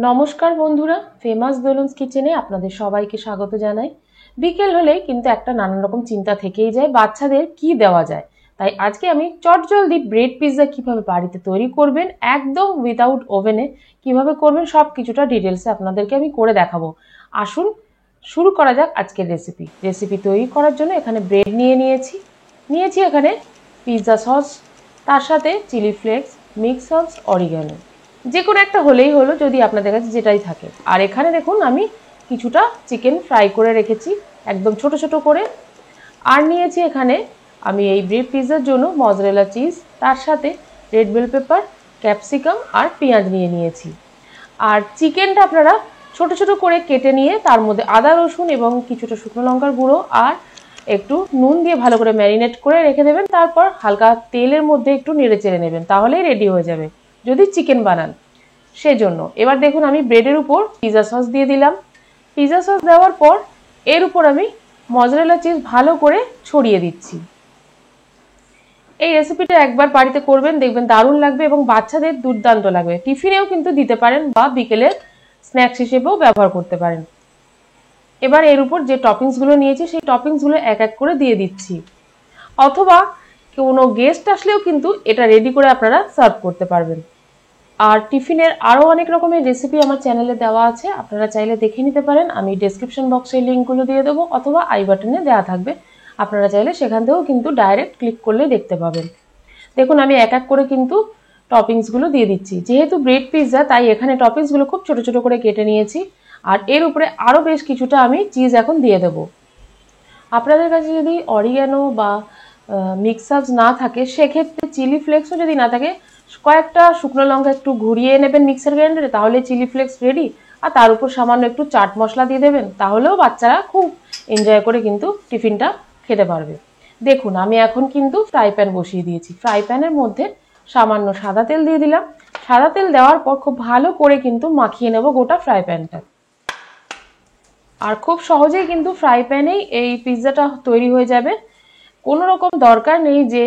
নমস্কার বন্ধুরা, ফেমাস দোলনস কিচেনে আপনাদের সবাইকে স্বাগত জানাই। বিকেল হলেই কিন্তু একটা নানান রকম চিন্তা থেকেই যায় বাচ্চাদের কি দেওয়া যায়। তাই আজকে আমি চটজলদি ব্রেড পিৎজা কিভাবে বাড়িতে তৈরি করবেন, একদম উইদাউট ওভেনে কিভাবে করবেন সব কিছুটা ডিটেলসে আপনাদেরকে আমি করে দেখাবো। আসুন শুরু করা যাক আজকের রেসিপি তৈরি করার জন্য এখানে ব্রেড নিয়েছি এখানে পিৎজা সস, তার সাথে chilli flakes, mix sauce, oregano, যে কোনো একটা হলেই হলো যদি আপনাদের কাছে যেটাই থাকে। আর এখানে দেখুন আমি কিছুটা চিকেন ফ্রাই করে রেখেছি একদম ছোট ছোট করে। আর নিয়েছি এখানে আমি এই ব্রেড পিৎজার জন্য মজরেলা চিজ, তার সাথে রেড বেল পেপার, ক্যাপসিকাম আর পেঁয়াজ নিয়েছি। আর চিকেনটা আপনারা ছোট ছোট করে কেটে নিয়ে তার মধ্যে আদা রসুন এবং কিছুটা শুকনো লঙ্কার গুঁড়ো আর একটু নুন দিয়ে ভালো করে ম্যারিনেট করে রেখে দেবেন। তারপর হালকা তেলের মধ্যে একটু নেড়ে চেড়ে নেবেন, তাহলেই রেডি হয়ে যাবে যদি চিকেন বানান সেজন্য। এবার দেখুন আমি ব্রেডের উপর পিৎজা সস দিয়ে দিলাম। পিৎজা সস দেওয়ার পর এর উপর আমি মজরেলা চিজ ভালো করে ছড়িয়ে দিচ্ছি। এই রেসিপিটা একবার বাড়িতে করবেন, দেখবেন দারুণ লাগবে এবং বাচ্চাদের দুর্দান্ত লাগবে। টিফিনেও কিন্তু দিতে পারেন বা বিকেলের স্ন্যাক্স হিসেবেও ব্যবহার করতে পারেন। এবার এর উপর যে টপিংসগুলো নিয়েছি সেই টপিংসগুলো এক এক করে দিয়ে দিচ্ছি, অথবা কোনো গেস্ট আসলেও কিন্তু এটা রেডি করে আপনারা সার্ভ করতে পারবেন। আর টিফিনের আরও অনেক রকমের রেসিপি আমার চ্যানেলে দেওয়া আছে, আপনারা চাইলে দেখে নিতে পারেন। আমি ডেসক্রিপশন বক্সে লিঙ্কগুলো দিয়ে দেবো অথবা আই বাটনে দেওয়া থাকবে, আপনারা চাইলে সেখান থেকেও কিন্তু ডাইরেক্ট ক্লিক করলে দেখতে পাবেন। দেখুন আমি এক এক করে কিন্তু টপিংসগুলো দিয়ে দিচ্ছি। যেহেতু ব্রেড পিৎজা তাই এখানে টপিংসগুলো খুব ছোট ছোট করে কেটে নিয়েছি। আর এর উপরে আরও বেশ কিছুটা আমি চিজ এখন দিয়ে দেবো। আপনাদের কাছে যদি অরিগানো বা মিক্স সাবস না থাকে সেক্ষেত্রে চিলি ফ্লেক্সও যদি না থাকে, কয়েকটা শুকনো লঙ্কা একটু ঘুরিয়ে নেবেন মিক্সার গ্রাইন্ডারে, তাহলে চিলি ফ্লেক্স রেডি। আর তার উপর সামান্য একটু চাট মশলা দিয়ে দেবেন, তাহলেও বাচ্চারা খুব এনজয় করে কিন্তু টিফিনটা খেতে পারবে। দেখুন আমি এখন কিন্তু ফ্রাই প্যান বসিয়ে দিয়েছি। ফ্রাই প্যানের মধ্যে সামান্য সাদা তেল দিয়ে দিলাম। সাদা তেল দেওয়ার পর খুব ভালো করে কিন্তু মাখিয়ে নেব গোটা ফ্রাই প্যানটা। আর খুব সহজেই কিন্তু ফ্রাই প্যানেই এই পিৎজাটা তৈরি হয়ে যাবে। কোনো রকম দরকার নেই যে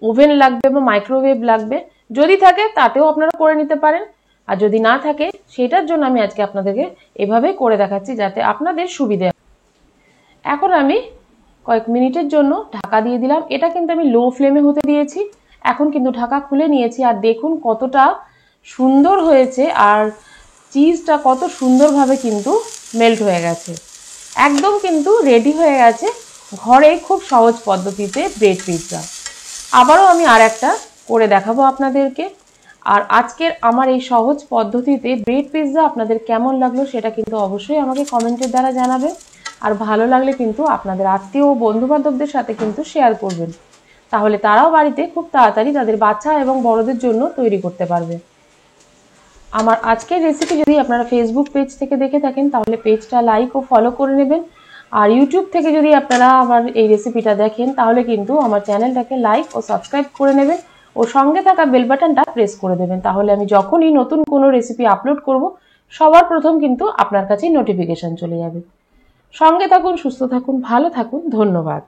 ওভেন লাগবে বা মাইক্রোওয়েভ লাগবে। যদি থাকে তাতেও আপনারা করে নিতে পারেন, আর যদি না থাকে সেটার জন্য আমি আজকে আপনাদেরকে এভাবে করে দেখাচ্ছি যাতে আপনাদের সুবিধে। এখন আমি কয়েক মিনিটের জন্য ঢাকা দিয়ে দিলাম। এটা কিন্তু আমি লো ফ্লেমে হতে দিয়েছি। এখন কিন্তু ঢাকা খুলে নিয়েছি আর দেখুন কতটা সুন্দর হয়েছে আর চিজটা কত সুন্দরভাবে কিন্তু মেল্ট হয়ে গেছে। একদম কিন্তু রেডি হয়ে গেছে ঘরে খুব সহজ পদ্ধতিতে ব্রেড পিৎজা। আবারও আমি আর একটা করে দেখাবো আপনাদেরকে। আর আজকের আমার এই সহজ পদ্ধতিতে ব্রেড পিৎজা আপনাদের কেমন লাগলো সেটা কিন্তু অবশ্যই আমাকে কমেন্টের দ্বারা জানাবেন। আর ভালো লাগলে কিন্তু আপনাদের আত্মীয় ও বন্ধু বান্ধবদের সাথে কিন্তু শেয়ার করবেন, তাহলে তারাও বাড়িতে খুব তাড়াতাড়ি তাদের বাচ্চা এবং বড়দের জন্য তৈরি করতে পারবে। আমার আজকের রেসিপি যদি আপনারা ফেসবুক পেজ থেকে দেখে থাকেন তাহলে পেজটা লাইক ও ফলো করে নেবেন। আর ইউটিউব থেকে যদি আপনারা আমার এই রেসিপিটা দেখেন তাহলে কিন্তু আমার চ্যানেলটাকে লাইক ও সাবস্ক্রাইব করে নেবেন ও সঙ্গে থাকা বেল বাটনটা প্রেস করে দেবেন, তাহলে আমি যখনই নতুন কোনো রেসিপি আপলোড করব সবার প্রথম কিন্তু আপনার কাছে নোটিফিকেশন চলে যাবে। সঙ্গে থাকুন, সুস্থ থাকুন, ভালো থাকুন, ধন্যবাদ।